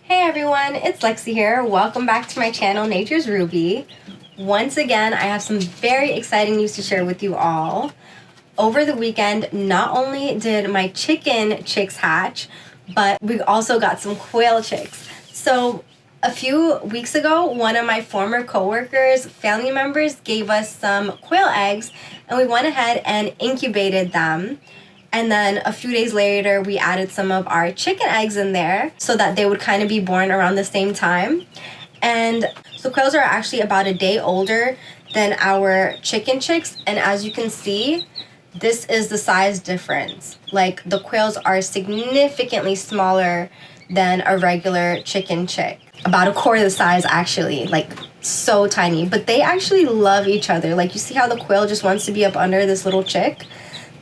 Hey everyone, it's Lexi here. Welcome back to my channel, Nature's Ruby. Once again, I have some very exciting news to share with you all. Over the weekend, not only did my chicken chicks hatch, but we also got some quail chicks. So a few weeks ago, one of my former coworkers, family members, gave us some quail eggs, and we went ahead and incubated them. And then a few days later, we added some of our chicken eggs in there so that they would kind of be born around the same time. And so quails are actually about a day older than our chicken chicks. And as you can see, this is the size difference. Like, the quails are significantly smaller than a regular chicken chick. About a quarter the size, actually. Like, so tiny. But they actually love each other. Like, you see how the quail just wants to be up under this little chick?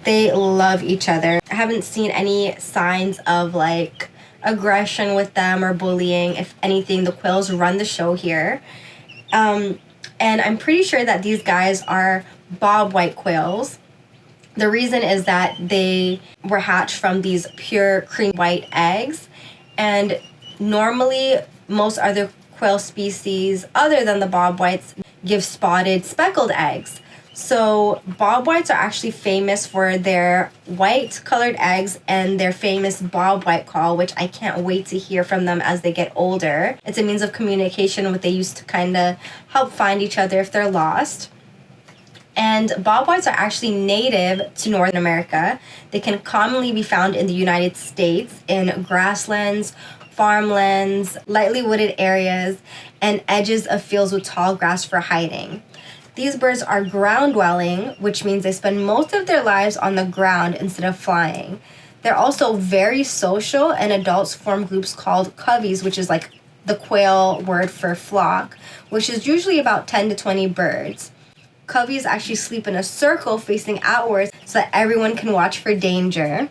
They love each other. I haven't seen any signs of like aggression with them or bullying. If anything, the quails run the show here. And I'm pretty sure that these guys are Bobwhite quails. The reason is that they were hatched from these pure cream white eggs. And normally most other quail species other than the Bobwhites give spotted speckled eggs. So Bobwhites are actually famous for their white colored eggs and their famous Bobwhite call, which I can't wait to hear from them as they get older. It's a means of communication what they use to kind of help find each other if they're lost. And Bobwhites are actually native to North America. They can commonly be found in the United States in grasslands, farmlands, lightly wooded areas, and edges of fields with tall grass for hiding. These birds are ground-dwelling, which means they spend most of their lives on the ground instead of flying. They're also very social, and adults form groups called coveys, which is like the quail word for flock, which is usually about 10 to 20 birds. Coveys actually sleep in a circle facing outwards so that everyone can watch for danger.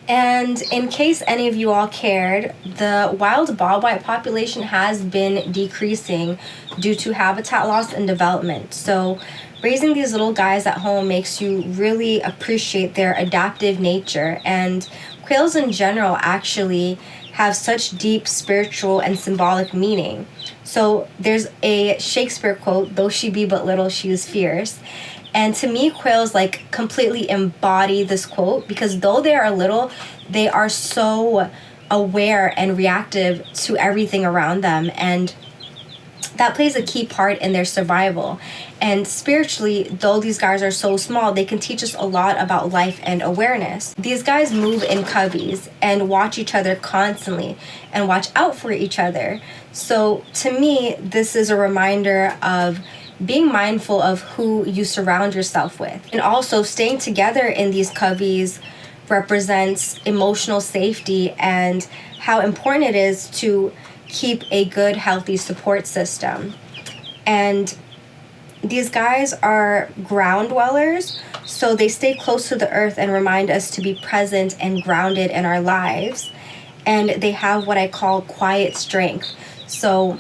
And in case any of you all cared, the wild bobwhite population has been decreasing due to habitat loss and development. So raising these little guys at home makes you really appreciate their adaptive nature. And quails in general actually have such deep spiritual and symbolic meaning. So there's a Shakespeare quote, "Though she be but little, she is fierce." And to me, quails like completely embody this quote because though they are little, they are so aware and reactive to everything around them. And that plays a key part in their survival. And spiritually, though these guys are so small, they can teach us a lot about life and awareness. These guys move in coveys and watch each other constantly and watch out for each other. So to me, this is a reminder of being mindful of who you surround yourself with. And also staying together in these coveys represents emotional safety and how important it is to keep a good, healthy support system. And these guys are ground dwellers, so they stay close to the earth and remind us to be present and grounded in our lives. And they have what I call quiet strength. So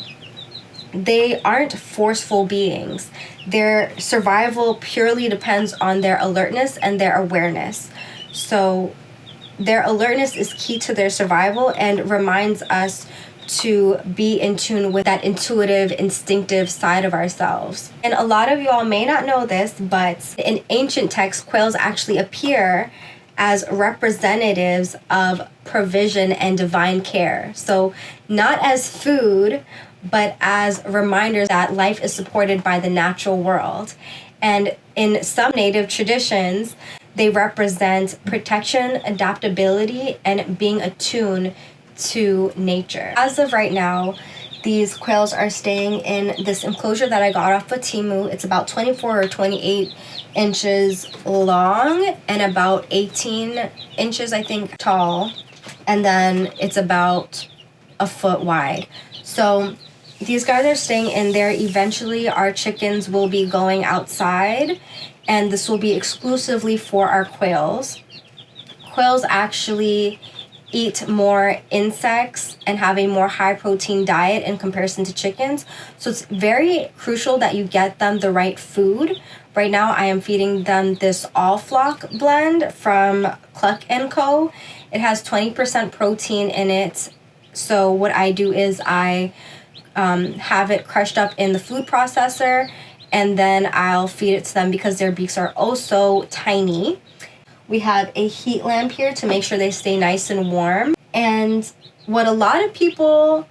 they aren't forceful beings. Their survival purely depends on their alertness and their awareness. So their alertness is key to their survival and reminds us to be in tune with that intuitive, instinctive side of ourselves. And a lot of you all may not know this, but in ancient texts, quails actually appear as representatives of provision and divine care. So not as food, but as reminders that life is supported by the natural world. And in some native traditions, they represent protection, adaptability, and being attuned to nature. As of right now, these quails are staying in this enclosure that I got off of Temu. It's about 24 or 28 inches long and about 18 inches, I think, tall. And then it's about a foot wide. So these guys are staying in there. Eventually, our chickens will be going outside, and this will be exclusively for our quails. Quails actually eat more insects and have a more high protein diet in comparison to chickens. So it's very crucial that you get them the right food. Right now, I am feeding them this all flock blend from Cluck & Co. It has 20% protein in it, So what I do is I have it crushed up in the food processor, and then I'll feed it to them because their beaks are oh so tiny. We have a heat lamp here to make sure they stay nice and warm. And what a lot of people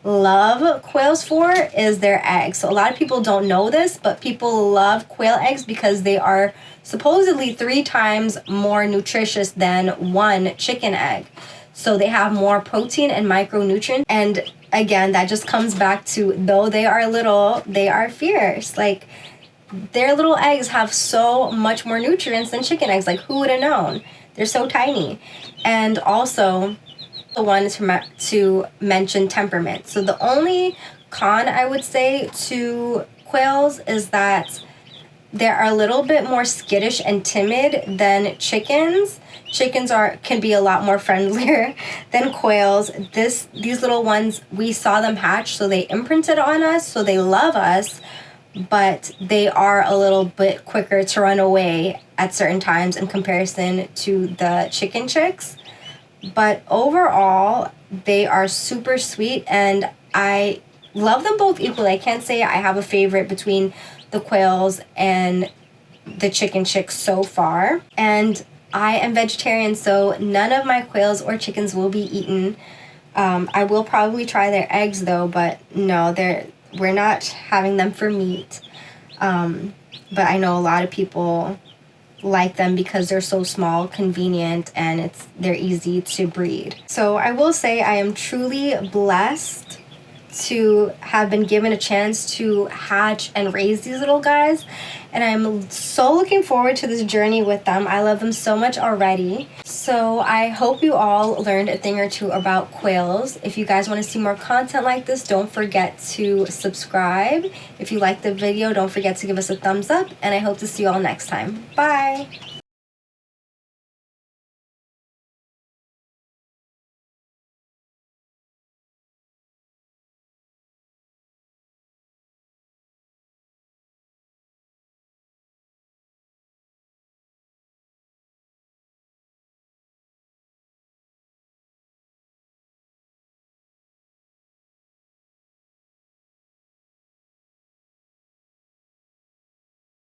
love quails for is their eggs. So a lot of people don't know this, but people love quail eggs because they are supposedly 3 times more nutritious than one chicken egg. So they have more protein and micronutrients. And again, that just comes back to, though they are little, they are fierce. Like, their little eggs have so much more nutrients than chicken eggs. Like, who would have known? They're so tiny. And also, I wanted to mention temperament. So the only con I would say to quails is that they're a little bit more skittish and timid than chickens. Chickens can be a lot more friendlier than quails. These little ones, we saw them hatch, so they imprinted on us, so they love us, but they are a little bit quicker to run away at certain times in comparison to the chicken chicks. But overall, they are super sweet, and I love them both equally. I can't say I have a favorite between the quails and the chicken chicks so far. And I am vegetarian, so none of my quails or chickens will be eaten. I will probably try their eggs though, but no, we're not having them for meat. But I know a lot of people like them because they're so small, convenient, and they're easy to breed. So I will say I am truly blessed to have been given a chance to hatch and raise these little guys, and I'm so looking forward to this journey with them. I love them so much already. So I hope you all learned a thing or two about quails. If you guys want to see more content like this, don't forget to subscribe. If you liked the video, don't forget to give us a thumbs up, and I hope to see you all next time. Bye!